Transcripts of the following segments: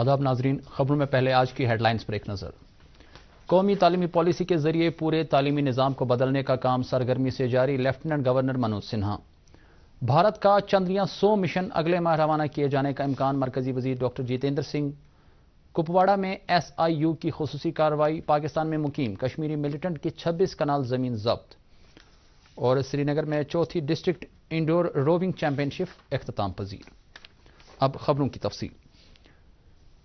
آداب ناظرین، خبروں میں پہلے آج کی ہیڈ لائنز پر ایک نظر۔ قومی تعلیمی پالیسی کے ذریعے پورے تعلیمی نظام کو بدلنے کا کام سرگرمی سے جاری، لیفٹیننٹ گورنر منوج سنہا۔ بھارت کا چندریان-100 مشن اگلے ماہ روانہ کیے جانے کا امکان، مرکزی وزیر ڈاکٹر جتیندر سنگھ۔ کپواڑہ میں SIU کی خصوصی کارروائی، پاکستان میں مقیم کشمیری ملیٹنٹ کی 26 کنال زمین ضبط۔ اور سری نگر میں چوتھی ڈسٹرکٹ انڈور روونگ چیمپئن شپ اختتام پذیر۔ اب خبروں کی تفصیل۔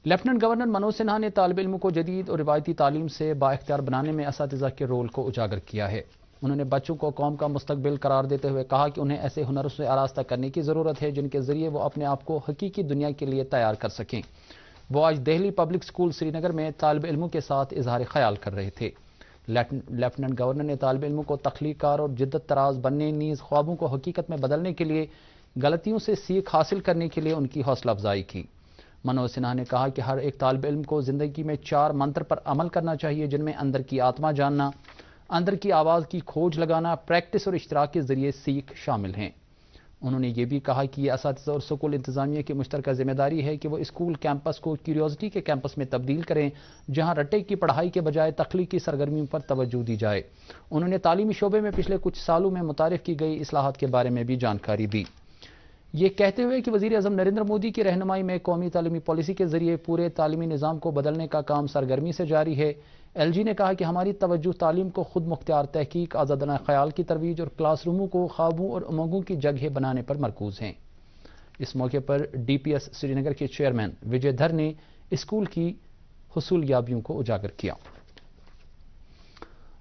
لیفٹیننٹ گورنر منوج سنہا نے طالب علموں کو جدید اور روایتی تعلیم سے بااختیار بنانے میں اساتذہ کے رول کو اجاگر کیا ہے۔ انہوں نے بچوں کو قوم کا مستقبل قرار دیتے ہوئے کہا کہ انہیں ایسے ہنروں سے آراستہ کرنے کی ضرورت ہے جن کے ذریعے وہ اپنے آپ کو حقیقی دنیا کے لیے تیار کر سکیں۔ وہ آج دہلی پبلک اسکول سری نگر میں طالب علموں کے ساتھ اظہار خیال کر رہے تھے۔ لیفٹیننٹ گورنر نے طالب علموں کو تخلیق کار اور جدت طراز بننے، نیز خوابوں کو حقیقت میں بدلنے کے لیے غلطیوں سے سیکھ حاصل کرنے کے لیے ان کی حوصلہ افزائی کی۔ منوج سنہا نے کہا کہ ہر ایک طالب علم کو زندگی میں 4 منتر پر عمل کرنا چاہیے، جن میں اندر کی آتما جاننا، اندر کی آواز کی کھوج لگانا، پریکٹس اور اشتراک کے ذریعے سیکھ شامل ہیں۔ انہوں نے یہ بھی کہا کہ یہ اساتذہ اور اسکول انتظامیہ کی مشترکہ ذمہ داری ہے کہ وہ اسکول کیمپس کو کیوریوسٹی کے کیمپس میں تبدیل کریں، جہاں رٹے کی پڑھائی کے بجائے تخلیقی سرگرمیوں پر توجہ دی جائے۔ انہوں نے تعلیمی شعبے میں پچھلے کچھ سالوں میں متعارف کی گئی اصلاحات کے بارے میں بھی جانکاری دی۔ یہ کہتے ہوئے کہ وزیر اعظم نریندر مودی کی رہنمائی میں قومی تعلیمی پالیسی کے ذریعے پورے تعلیمی نظام کو بدلنے کا کام سرگرمی سے جاری ہے، LG نے کہا کہ ہماری توجہ تعلیم کو خود مختار تحقیق، آزادانہ خیال کی ترویج اور کلاس روموں کو خوابوں اور امنگوں کی جگہ بنانے پر مرکوز ہیں۔ اس موقع پر DPS سری نگر کے چیئرمین وجے دھر نے اسکول کی حصولیابیوں کو اجاگر کیا۔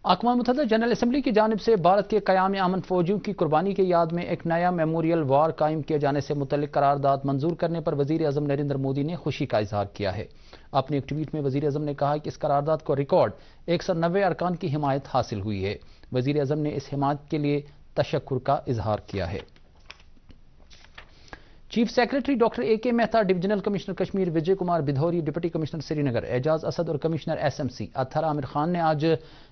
اقوام متحدہ جنرل اسمبلی کی جانب سے بھارت کے قیام امن فوجیوں کی قربانی کی یاد میں ایک نیا میموریل وار قائم کیے جانے سے متعلق قرارداد منظور کرنے پر وزیر اعظم نریندر مودی نے خوشی کا اظہار کیا ہے۔ اپنے ایک ٹویٹ میں وزیر اعظم نے کہا کہ اس قرارداد کو ریکارڈ 190 ارکان کی حمایت حاصل ہوئی ہے۔ وزیر اعظم نے اس حمایت کے لیے تشکر کا اظہار کیا ہے۔ Chief secretary doctor AK Mehta, divisional commissioner Kashmir Vijay Kumar Bidhuri, deputy commissioner Srinagar Ejaz Asad اور کمشنر SMC اطہر عامر خان نے آج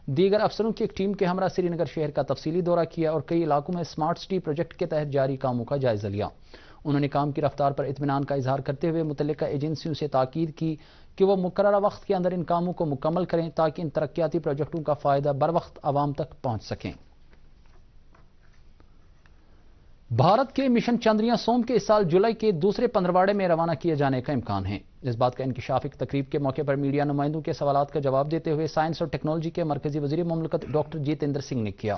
دیگر افسروں کی ایک ٹیم کے ہمراہ سری نگر شہر کا تفصیلی دورہ کیا اور کئی علاقوں میں سمارٹ سٹی پروجیکٹ کے تحت جاری کاموں کا جائزہ لیا۔ انہوں نے کام کی رفتار پر اطمینان کا اظہار کرتے ہوئے متعلقہ ایجنسیوں سے تاکید کی کہ وہ مقررہ وقت کے اندر ان کاموں کو مکمل کریں تاکہ ان ترقیاتی پروجیکٹوں کا فائدہ بروقت عوام تک پہنچ سکیں۔ بھارت کے مشن چندریان-100 کے اس سال جولائی کے دوسرے پندرواڑے میں روانہ کیے جانے کا امکان ہے۔ اس بات کا انکشاف ایک تقریب کے موقع پر میڈیا نمائندوں کے سوالات کا جواب دیتے ہوئے سائنس اور ٹیکنالوجی کے مرکزی وزیر مملکت ڈاکٹر جتیندر سنگھ نے کیا۔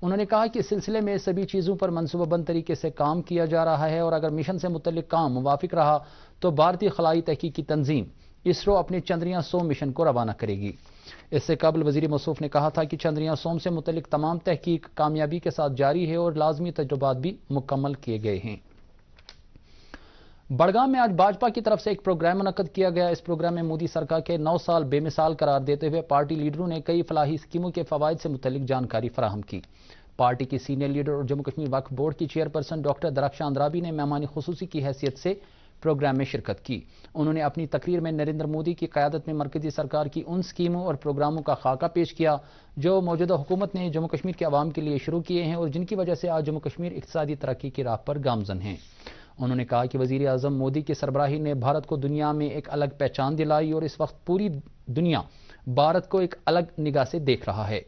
انہوں نے کہا کہ اس سلسلے میں سبھی چیزوں پر منصوبہ بند طریقے سے کام کیا جا رہا ہے اور اگر مشن سے متعلق کام موافق رہا تو بھارتی خلائی تحقیقی تنظیم ISRO اپنے چندریان-100 مشن کو روانہ کرے گی۔ اس سے قبل وزیر موصوف نے کہا تھا کہ چندریان-100 سے متعلق تمام تحقیق کامیابی کے ساتھ جاری ہے اور لازمی تجربات بھی مکمل کیے گئے ہیں۔ بڑگام میں آج بھاجپا کی طرف سے ایک پروگرام منعقد کیا گیا۔ اس پروگرام میں مودی سرکار کے 9 سال بے مثال قرار دیتے ہوئے پارٹی لیڈروں نے کئی فلاحی اسکیموں کے فوائد سے متعلق جانکاری فراہم کی۔ پارٹی کی سینئر لیڈر اور جموں کشمیر وقف بورڈ کی چیئرپرسن ڈاکٹر درخشان درابی نے مہمان خصوصی کی حیثیت سے پروگرام میں شرکت کی۔ انہوں نے اپنی تقریر میں نریندر مودی کی قیادت میں مرکزی سرکار کی ان اسکیموں اور پروگراموں کا خاکہ پیش کیا جو موجودہ حکومت نے جموں کشمیر کے عوام کے لیے شروع کیے ہیں اور جن کی وجہ سے آج جموں کشمیر اقتصادی ترقی کی راہ پر گامزن ہے۔ انہوں نے کہا کہ وزیر اعظم مودی کی سربراہی نے بھارت کو دنیا میں ایک الگ پہچان دلائی اور اس وقت پوری دنیا بھارت کو ایک الگ نگاہ سے دیکھ رہا ہے۔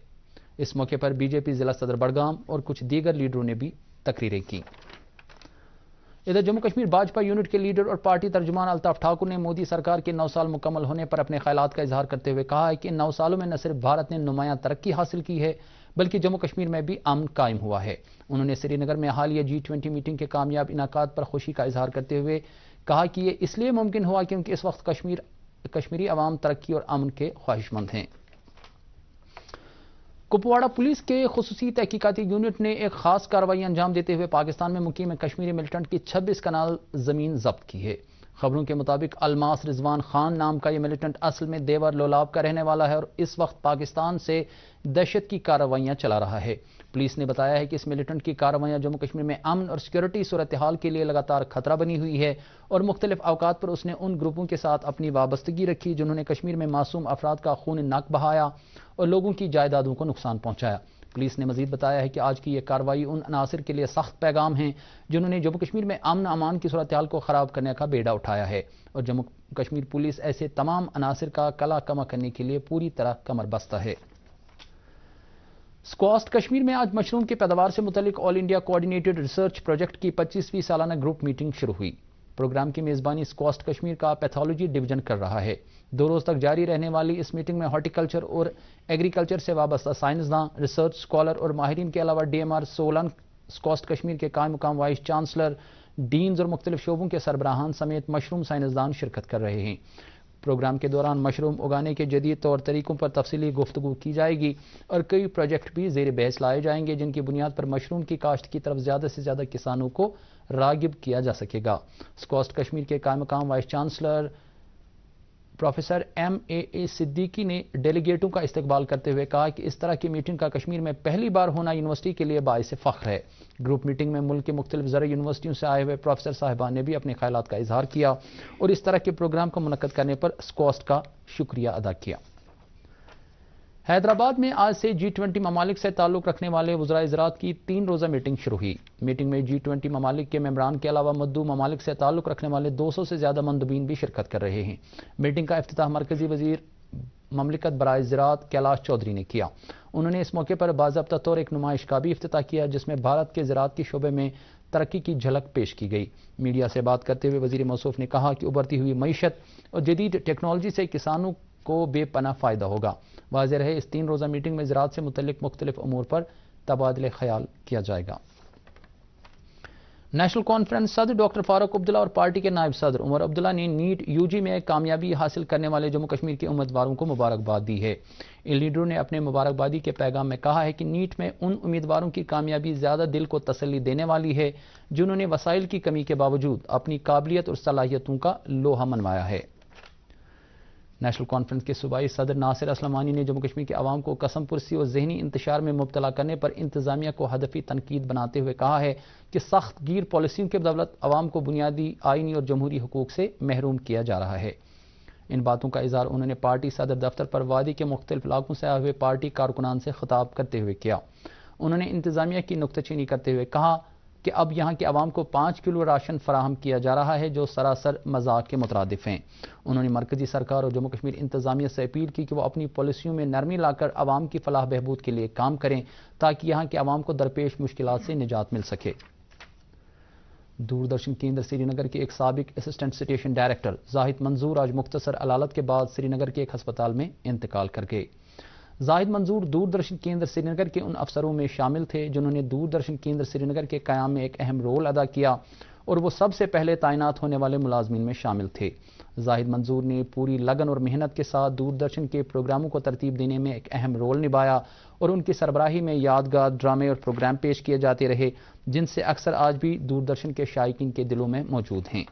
اس موقع پر BJP ضلع صدر بڑگام اور کچھ دیگر لیڈروں نے بھی تقریریں کی۔ ادھر جموں کشمیر بھاجپا یونٹ کے لیڈر اور پارٹی ترجمان الطاف ٹھاکر نے مودی سرکار کے 9 سال مکمل ہونے پر اپنے خیالات کا اظہار کرتے ہوئے کہا ہے کہ ان 9 سالوں میں نہ صرف بھارت نے نمایاں ترقی حاصل کی ہے بلکہ جموں کشمیر میں بھی امن قائم ہوا ہے۔ انہوں نے سری نگر میں حالیہ G20 میٹنگ کے کامیاب انعقاد پر خوشی کا اظہار کرتے ہوئے کہا کہ یہ اس لیے ممکن ہوا کیونکہ اس وقت کشمیری عوام ترقی اور امن کے خواہشمند ہیں۔ کپواڑہ پولیس کے خصوصی تحقیقاتی یونٹ نے ایک خاص کارروائی انجام دیتے ہوئے پاکستان میں مقیم کشمیری ملیٹنٹ کی 26 کنال زمین ضبط کی ہے۔ خبروں کے مطابق الماس رضوان خان نام کا یہ ملیٹنٹ اصل میں دیور لولاب کا رہنے والا ہے اور اس وقت پاکستان سے دہشت کی کارروائیاں چلا رہا ہے۔ پولیس نے بتایا ہے کہ اس ملیٹنٹ کی کارروائیاں جموں کشمیر میں امن اور سیکورٹی صورتحال کے لیے لگاتار خطرہ بنی ہوئی ہے اور مختلف اوقات پر اس نے ان گروپوں کے ساتھ اپنی وابستگی رکھی جنہوں نے کشمیر میں معصوم افراد کا خون ناک بہایا اور لوگوں کی جائیدادوں کو نقصان پہنچایا۔ پولیس نے مزید بتایا ہے کہ آج کی یہ کارروائی ان عناصر کے لیے سخت پیغام ہیں جنہوں نے جموں کشمیر میں امن امان کی صورتحال کو خراب کرنے کا بیڑا اٹھایا ہے اور کشمیر پولیس ایسے تمام عناصر کا کلا کما کرنے کے لیے پوری طرح کمر بستہ ہے۔ اسکواسٹ کشمیر میں آج مشروم کی پیداوار سے متعلق آل انڈیا کوآرڈینیٹڈ ریسرچ پروجیکٹ کی 25ویں سالانہ گروپ میٹنگ شروع ہوئی۔ پروگرام کی میزبانی اسکواسٹ کشمیر کا پیتھولوجی ڈویژن کر رہا ہے۔ 2 روز تک جاری رہنے والی اس میٹنگ میں ہارٹیکلچر اور ایگریکلچر سے وابستہ سائنسداں، ریسرچ اسکالر اور ماہرین کے علاوہ DMR سولن، اسکواسٹ کشمیر کے قائم مقام وائس چانسلر، ڈینز اور مختلف شعبوں کے سربراہان سمیت مشروم سائنسدان شرکت کر رہے ہیں۔ پروگرام کے دوران مشروم اگانے کے جدید طور طریقوں پر تفصیلی گفتگو کی جائے گی اور کئی پروجیکٹ بھی زیر بحث لائے جائیں گے جن کی بنیاد پر مشروم کی کاشت کی طرف زیادہ سے زیادہ کسانوں کو راغب کیا جا سکے گا۔ اسکواسٹ کشمیر کے قائم مقام vice chancellor professor MAA Siddiqui نے ڈیلیگیٹوں کا استقبال کرتے ہوئے کہا کہ اس طرح کی میٹنگ کا کشمیر میں پہلی بار ہونا یونیورسٹی کے لیے باعث فخر ہے۔ گروپ میٹنگ میں ملک کے مختلف زرعی یونیورسٹیوں سے آئے ہوئے پروفیسر صاحبان نے بھی اپنے خیالات کا اظہار کیا اور اس طرح کے پروگرام کو منعقد کرنے پر اسکواسٹ کا شکریہ ادا کیا۔ حیدرآباد میں آج سے G20 ممالک سے تعلق رکھنے والے وزرائے زراعت کی 3 روزہ میٹنگ شروع ہوئی۔ میٹنگ میں G20 ممالک کے ممبران کے علاوہ مدعو ممالک سے تعلق رکھنے والے 200 سے زیادہ مندوبین بھی شرکت کر رہے ہیں۔ میٹنگ کا افتتاح مرکزی وزیر مملکت برائے زراعت کیلاش چودھری نے کیا۔ انہوں نے اس موقع پر باضابطہ طور ایک نمائش کا بھی افتتاح کیا جس میں بھارت کے زراعت کے شعبے میں ترقی کی جھلک پیش کی گئی۔ میڈیا سے بات کرتے ہوئے وزیر موصوف نے کہا کہ ابھرتی ہوئی معیشت اور جدید ٹیکنالوجی سے کسانوں کو بے پناہ فائدہ ہوگا۔ واضح رہے اس 3 روزہ میٹنگ میں زراعت سے متعلق مختلف امور پر تبادلہ خیال کیا جائے گا۔ نیشنل کانفرنس صدر ڈاکٹر فاروق عبداللہ اور پارٹی کے نائب صدر عمر عبداللہ نے نیٹ UG میں کامیابی حاصل کرنے والے جموں کشمیر کے امیدواروں کو مبارکباد دی ہے۔ ان لیڈروں نے اپنے مبارکبادی کے پیغام میں کہا ہے کہ نیٹ میں ان امیدواروں کی کامیابی زیادہ دل کو تسلی دینے والی ہے جنہوں نے وسائل کی کمی کے باوجود اپنی قابلیت اور صلاحیتوں کا لوہا منوایا ہے۔ نیشنل کانفرنس کے صوبائی صدر ناصر اسلمانی نے جموں کشمیر کے عوام کو قسم پرسی اور ذہنی انتشار میں مبتلا کرنے پر انتظامیہ کو ہدفی تنقید بناتے ہوئے کہا ہے کہ سخت گیر پالیسیوں کے بدولت عوام کو بنیادی آئینی اور جمہوری حقوق سے محروم کیا جا رہا ہے۔ ان باتوں کا اظہار انہوں نے پارٹی صدر دفتر پر وادی کے مختلف علاقوں سے آئے ہوئے پارٹی کارکنان سے خطاب کرتے ہوئے کیا۔ انہوں نے انتظامیہ کی نکتہ چینی کرتے ہوئے کہا کہ اب یہاں کے عوام کو 5 کلو راشن فراہم کیا جا رہا ہے جو سراسر مذاق کے مترادف ہیں۔ انہوں نے مرکزی سرکار اور جموں کشمیر انتظامیہ سے اپیل کی کہ وہ اپنی پالیسیوں میں نرمی لا کر عوام کی فلاح بہبود کے لیے کام کریں تاکہ یہاں کے عوام کو درپیش مشکلات سے نجات مل سکے۔ دوردرشن کیندر سری نگر کے ایک سابق اسسٹنٹ اسٹیشن ڈائریکٹر زاہد منظور آج مختصر علالت کے بعد سری نگر کے ایک ہسپتال میں انتقال کر گئے۔ زاہد منظور دوردرشن کیندر سری نگر کے ان افسروں میں شامل تھے جنہوں نے دوردرشن کیندر سری نگر کے قیام میں ایک اہم رول ادا کیا اور وہ سب سے پہلے تعینات ہونے والے ملازمین میں شامل تھے۔ زاہد منظور نے پوری لگن اور محنت کے ساتھ دوردرشن کے پروگراموں کو ترتیب دینے میں ایک اہم رول نبھایا اور ان کی سربراہی میں یادگار ڈرامے اور پروگرام پیش کیے جاتے رہے جن سے اکثر آج بھی دوردرشن کے شائقین کے دلوں میں موجود ہیں۔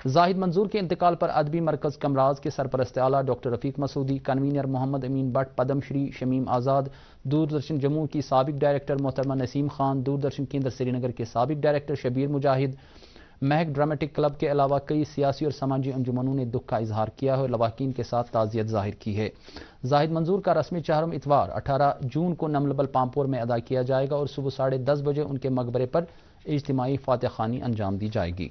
زاہد منظور کے انتقال پر ادبی مرکز کمراز کے سرپرست اعلیٰ ڈاکٹر رفیق مسعودی، کنوینر محمد امین بٹ، پدم شری شمیم آزاد، دوردرشن جموں کی سابق ڈائریکٹر محترمہ نسیم خان، دوردرشن کیندر سری نگر کے سابق ڈائریکٹر شبیر مجاہد، مہک ڈرامٹک کلب کے علاوہ کئی سیاسی اور سماجی انجمنوں نے دکھ کا اظہار کیا ہے اور لواحقین کے ساتھ تعزیت ظاہر کی ہے۔ زاہد منظور کا رسمی چہارم اتوار 18 جون کو نملبل پامپور میں ادا کیا جائے گا اور صبح 10:30 بجے ان کے مقبرے پر اجتماعی فاتح خوانی انجام دی جائے گی۔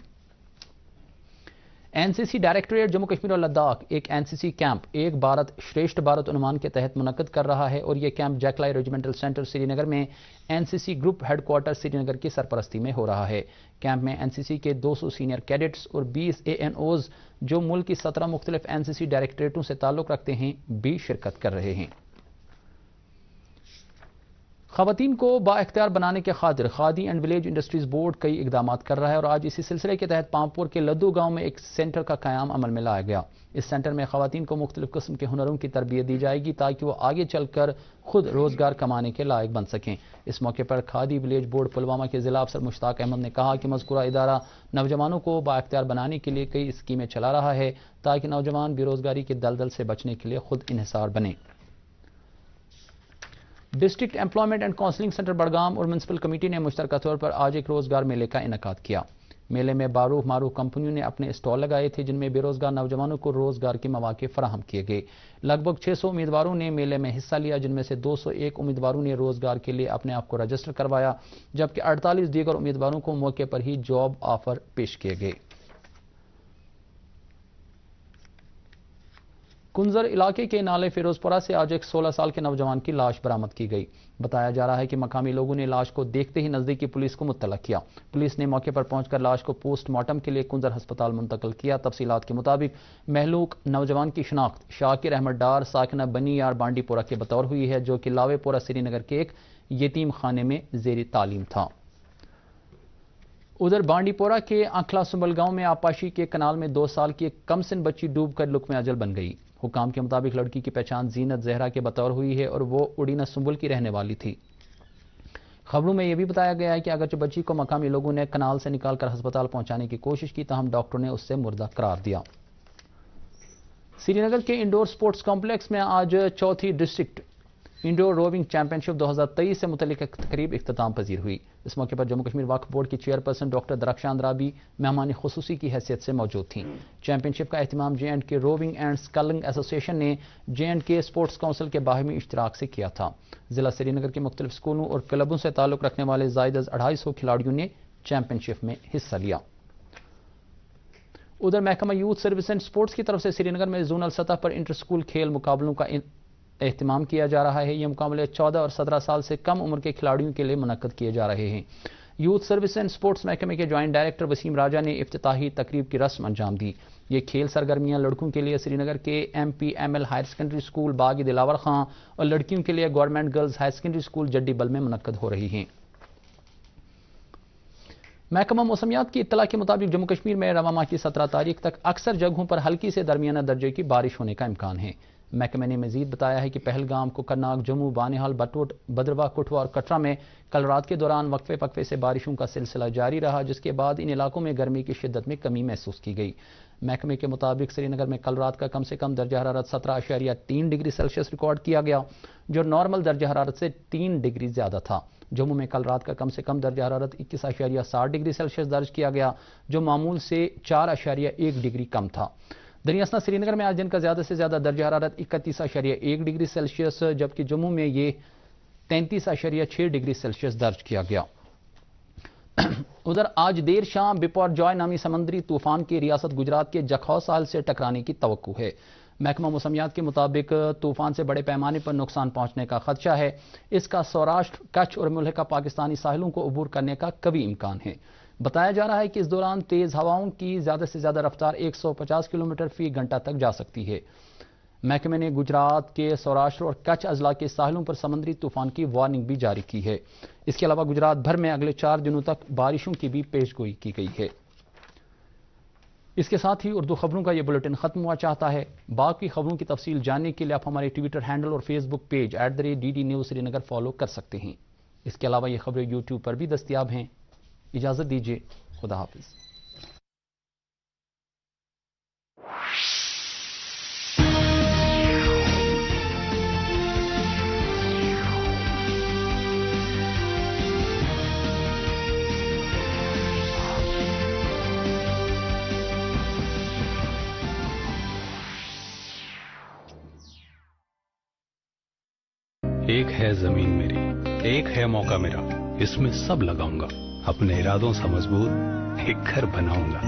NCC ڈائریکٹوریٹ جموں کشمیر اور لداخ ایک NCC کیمپ ایک بھارت شریشٹھ بھارت عنوان کے تحت منعقد کر رہا ہے اور یہ کیمپ جیکلائی ریجیمنٹل سینٹر سری نگر میں NCC گروپ ہیڈ کوارٹر سری نگر کی سرپرستی میں ہو رہا ہے۔ کیمپ میں NCC کے 200 سینئر کیڈٹس اور 20 ANOs جو ملک کی 17 مختلف NCC ڈائریکٹوریٹوں سے تعلق رکھتے ہیں بھی شرکت کر رہے ہیں۔ خواتین کو با اختیار بنانے کے خاطر khadi and village industries board کئی اقدامات کر رہا ہے اور آج اسی سلسلے کے تحت پامپور کے لدو گاؤں میں ایک سینٹر کا قیام عمل میں لایا گیا۔ اس سینٹر میں خواتین کو مختلف قسم کے ہنروں کی تربیت دی جائے گی تاکہ وہ آگے چل کر خود روزگار کمانے کے لائق بن سکیں۔ اس موقع پر کھادی ولیج بورڈ پلوامہ کے ضلع افسر مشتاق احمد نے کہا کہ مذکورہ ادارہ نوجوانوں کو با اختیار بنانے کے لیے کئی اسکیمیں چلا رہا ہے تاکہ نوجوان بے روزگاری کے دلدل سے بچنے کے لیے خود انحصار بنیں۔ District employment and counselling centre Budgam اور میونسپل کمیٹی نے مشترکہ طور پر آج ایک روزگار میلے کا انعقاد کیا۔ میلے میں باروح معروف کمپنیوں نے اپنے اسٹال لگائے تھے جن میں بے روزگار نوجوانوں کو روزگار کے مواقع فراہم کیے گئے۔ لگ بھگ 600 امیدواروں نے میلے میں حصہ لیا جن میں سے 201 امیدواروں نے روزگار کے لیے اپنے آپ کو رجسٹر کروایا جبکہ 48 دیگر امیدواروں کو موقع پر ہی جاب آفر پیش کیے گئے۔ کنزر علاقے کے نالے فیروزپورہ سے آج ایک 16 سال کے نوجوان کی لاش برآمد کی گئی۔ بتایا جا رہا ہے کہ مقامی لوگوں نے لاش کو دیکھتے ہی نزدیکی پولیس کو مطلع کیا۔ پولیس نے موقع پر پہنچ کر لاش کو پوسٹ مارٹم کے لیے کنزر ہسپتال منتقل کیا۔ تفصیلات کے مطابق مہلوک نوجوان کی شناخت شاکر احمد ڈار ساکنہ بنی یار بانڈی پورہ کے بطور ہوئی ہے، جو کہ لاوے پورہ سری نگر کے ایک یتیم خانے میں زیر تعلیم تھا۔ ادھر بانڈی پورہ کے انکھلا سنبل گاؤں میں آبپاشی کے کنال میں 2 سال کی ایک کم سن بچی ڈوب کر لقمہ اجل بن گئی۔ حکام کے مطابق لڑکی کی پہچان زینت زہرا کے بطور ہوئی ہے اور وہ اڑینہ سنبل کی رہنے والی تھی۔ خبروں میں یہ بھی بتایا گیا ہے کہ اگرچہ بچی کو مقامی لوگوں نے کنال سے نکال کر ہسپتال پہنچانے کی کوشش کی، تاہم ڈاکٹروں نے اس سے مردہ قرار دیا۔ سری نگر کے انڈور سپورٹس کمپلیکس میں آج چوتھی ڈسٹرکٹ انڈور روونگ چیمپئن شپ 2023 سے متعلق ایک تقریب اختتام پذیر ہوئی۔ اس موقع پر جموں کشمیر وقف بورڈ کی چیئرپرسن ڈاکٹر درخشان رابی مہمان خصوصی کی حیثیت سے موجود تھیں۔ چیمپئن شپ کا اہتمام JK روونگ اینڈ سکلنگ ایسوسی ایشن نے JK اسپورٹس کونسل کے باہمی اشتراک سے کیا تھا۔ ضلع سری نگر کے مختلف اسکولوں اور کلبوں سے تعلق رکھنے والے زائد از 250 کھلاڑیوں نے چیمپئن شپ میں حصہ لیا۔ ادھر محکمہ یوتھ سروس اینڈ سپورٹس کی طرف سے سری نگر میں زونل سطح پر انٹر اسکول کھیل مقابلوں کا اہتمام کیا جا رہا ہے۔ یہ مقابلے 14 اور 17 سال سے کم عمر کے کھلاڑیوں کے لیے منعقد کیے جا رہے ہیں۔ یوتھ سروس اینڈ سپورٹس محکمے کے جوائنٹ ڈائریکٹر وسیم راجہ نے افتتاحی تقریب کی رسم انجام دی۔ یہ کھیل سرگرمیاں لڑکوں کے لیے سری نگر کے MPML ہائر سیکنڈری اسکول باغ دلاور خان اور لڑکیوں کے لیے government girls higher secondary school Jadibal میں منعقد ہو رہی ہیں۔ محکمہ موسمیات کی اطلاع کے مطابق جموں کشمیر میں رواں ماہ کی 17 تاریخ تک اکثر جگہوں پر ہلکی سے درمیانہ درجے کی بارش ہونے کا امکان ہے۔ محکمے نے مزید بتایا ہے کہ پہلگام، کوکرناگ، جموں، بانہال، بٹوٹ، بدرواہ، کٹھوا اور کٹرا میں کل رات کے دوران وقفے وقفے سے بارشوں کا سلسلہ جاری رہا، جس کے بعد ان علاقوں میں گرمی کی شدت میں کمی محسوس کی گئی۔ محکمے کے مطابق سری نگر میں کل رات کا کم سے کم درجہ حرارت 17.3 ڈگری سیلسیس ریکارڈ کیا گیا، جو نارمل درجہ حرارت سے 3 ڈگری زیادہ تھا۔ جموں میں کل رات کا کم سے کم درجہ حرارت 21.7 ڈگری سیلسیس درج کیا گیا، جو معمول سے 4.1 ڈگری کم تھا۔ دریاسنا سری نگر میں آج دن کا زیادہ سے زیادہ درجہ حرارت 31.1 ڈگری سیلسیس، جبکہ جموں میں یہ 33.6 ڈگری سیلسیس درج کیا گیا۔ ادھر آج دیر شام بپور جوائے نامی سمندری طوفان کی ریاست گجرات کے جکھو ساحل سے ٹکرانے کی توقع ہے۔ محکمہ موسمیات کے مطابق طوفان سے بڑے پیمانے پر نقصان پہنچنے کا خدشہ ہے۔ اس کا سوراشٹر، کچھ اور ملحقہ پاکستانی ساحلوں کو عبور کرنے کا قوی امکان ہے۔ بتایا جا رہا ہے کہ اس دوران تیز ہواؤں کی زیادہ سے زیادہ رفتار 150 کلومیٹر فی گھنٹہ تک جا سکتی ہے۔ محکمے نے گجرات کے سوراشٹر اور کچھ اضلاع کے ساحلوں پر سمندری طوفان کی وارننگ بھی جاری کی ہے۔ اس کے علاوہ گجرات بھر میں اگلے 4 دنوں تک بارشوں کی بھی پیشگوئی کی گئی ہے۔ اس کے ساتھ ہی اردو خبروں کا یہ بلیٹن ختم ہوا چاہتا ہے۔ باقی خبروں کی تفصیل جاننے کے لیے آپ ہمارے ٹویٹر ہینڈل اور فیس بک پیج @DD News سری نگر فالو کر سکتے ہیں۔ اس کے علاوہ یہ خبریں YouTube پر بھی دستیاب ہیں۔ اجازت دیجیے، خدا حافظ۔ ایک ہے زمین میری، ایک ہے موقع میرا، اس میں سب لگاؤں گا، اپنے ارادوں سے مضبوط ایک گھر بناؤں گا۔